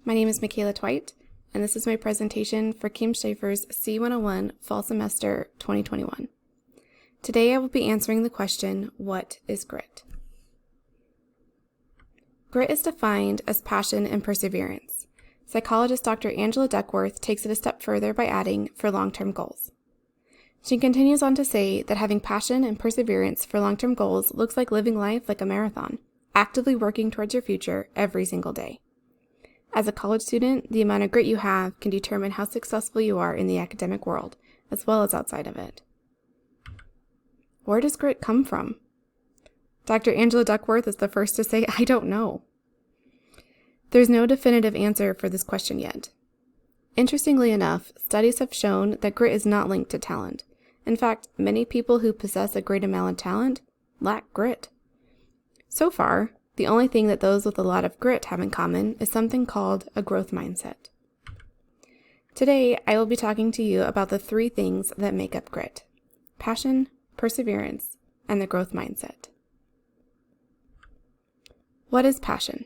My name is Michaela Twite, and this is my presentation for Kim Schaefer's C101 Fall Semester 2021. Today I will be answering the question, what is grit? Grit is defined as passion and perseverance. Psychologist Dr. Angela Duckworth takes it a step further by adding, for long-term goals. She continues on to say that having passion and perseverance for long-term goals looks like living life like a marathon, actively working towards your future every single day. As a college student, the amount of grit you have can determine how successful you are in the academic world, as well as outside of it. Where does grit come from? Dr. Angela Duckworth is the first to say, I don't know. There's no definitive answer for this question yet. Interestingly enough, studies have shown that grit is not linked to talent. In fact, many people who possess a great amount of talent lack grit. So far, the only thing that those with a lot of grit have in common is something called a growth mindset. Today, I will be talking to you about the three things that make up grit: passion, perseverance, and the growth mindset. What is passion?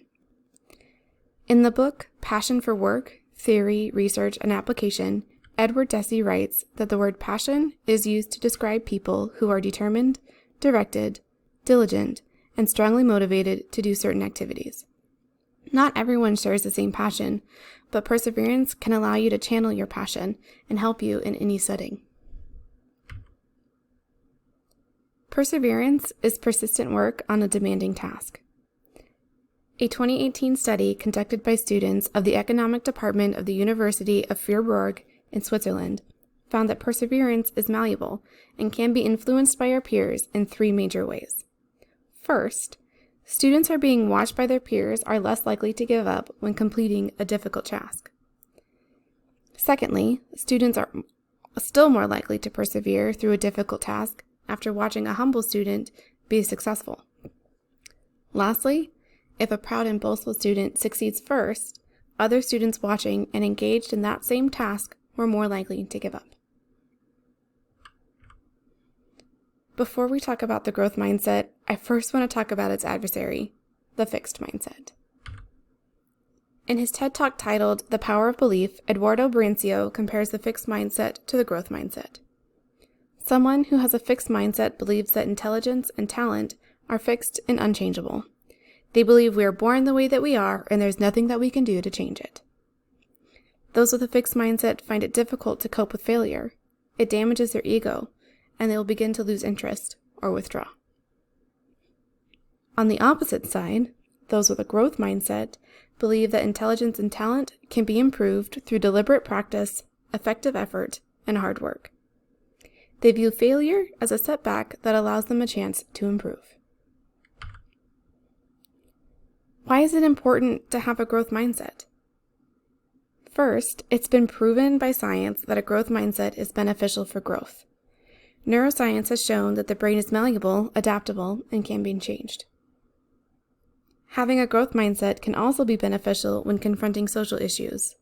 In the book Passion for Work, Theory, Research, and Application, Edward Deci writes that the word passion is used to describe people who are determined, directed, diligent, and strongly motivated to do certain activities. Not everyone shares the same passion, but perseverance can allow you to channel your passion and help you in any setting. Perseverance is persistent work on a demanding task. A 2018 study conducted by students of the Economic Department of the University of Freiburg in Switzerland found that perseverance is malleable and can be influenced by our peers in three major ways. First, students who are being watched by their peers are less likely to give up when completing a difficult task. Secondly, students are still more likely to persevere through a difficult task after watching a humble student be successful. Lastly, if a proud and boastful student succeeds first, other students watching and engaged in that same task were more likely to give up. Before we talk about the growth mindset, I first want to talk about its adversary, the fixed mindset. In his TED Talk titled The Power of Belief, Eduardo Brancio compares the fixed mindset to the growth mindset. Someone who has a fixed mindset believes that intelligence and talent are fixed and unchangeable. They believe we are born the way that we are, and there's nothing that we can do to change it. Those with a fixed mindset find it difficult to cope with failure. It damages their ego, and they will begin to lose interest or withdraw. On the opposite side, those with a growth mindset believe that intelligence and talent can be improved through deliberate practice, effective effort, and hard work. They view failure as a setback that allows them a chance to improve. Why is it important to have a growth mindset? First, it's been proven by science that a growth mindset is beneficial for growth. Neuroscience has shown that the brain is malleable, adaptable, and can be changed. Having a growth mindset can also be beneficial when confronting social issues.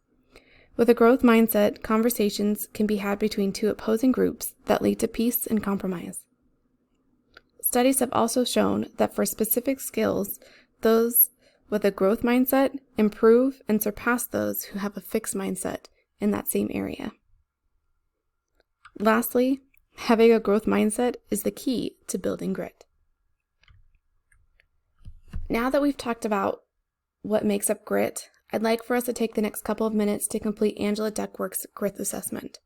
With a growth mindset, conversations can be had between two opposing groups that lead to peace and compromise. Studies have also shown that for specific skills, those with a growth mindset improve and surpass those who have a fixed mindset in that same area. Lastly, having a growth mindset is the key to building grit. Now that we've talked about what makes up grit, I'd like for us to take the next couple of minutes to complete Angela Duckworth's grit assessment.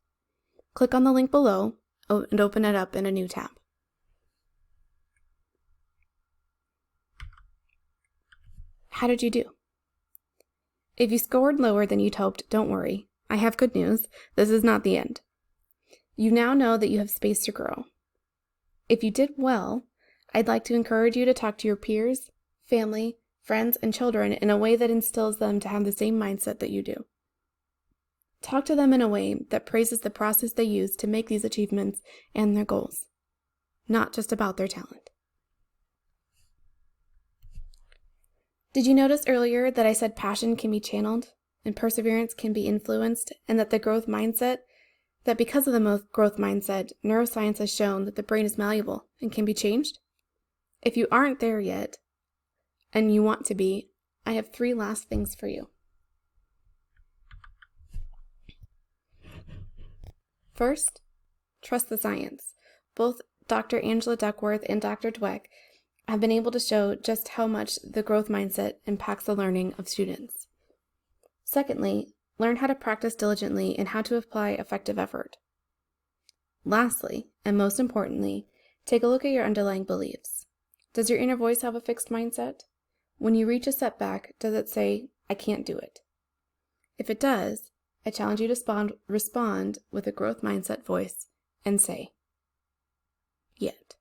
Click on the link below and open it up in a new tab. How did you do? If you scored lower than you'd hoped, don't worry. I have good news. This is not the end. You now know that you have space to grow. If you did well, I'd like to encourage you to talk to your peers, family, friends, and children in a way that instills them to have the same mindset that you do. Talk to them in a way that praises the process they use to make these achievements and their goals, not just about their talent. Did you notice earlier that I said passion can be channeled and perseverance can be influenced, and that because of the growth mindset, neuroscience has shown that the brain is malleable and can be changed? If you aren't there yet, and you want to be, I have 3 last things for you. First, trust the science. Both Dr. Angela Duckworth and Dr. Dweck have been able to show just how much the growth mindset impacts the learning of students. Secondly, learn how to practice diligently and how to apply effective effort. Lastly, and most importantly, take a look at your underlying beliefs. Does your inner voice have a fixed mindset? When you reach a setback, does it say, "I can't do it"? If it does, I challenge you to respond with a growth mindset voice and say, "Yet."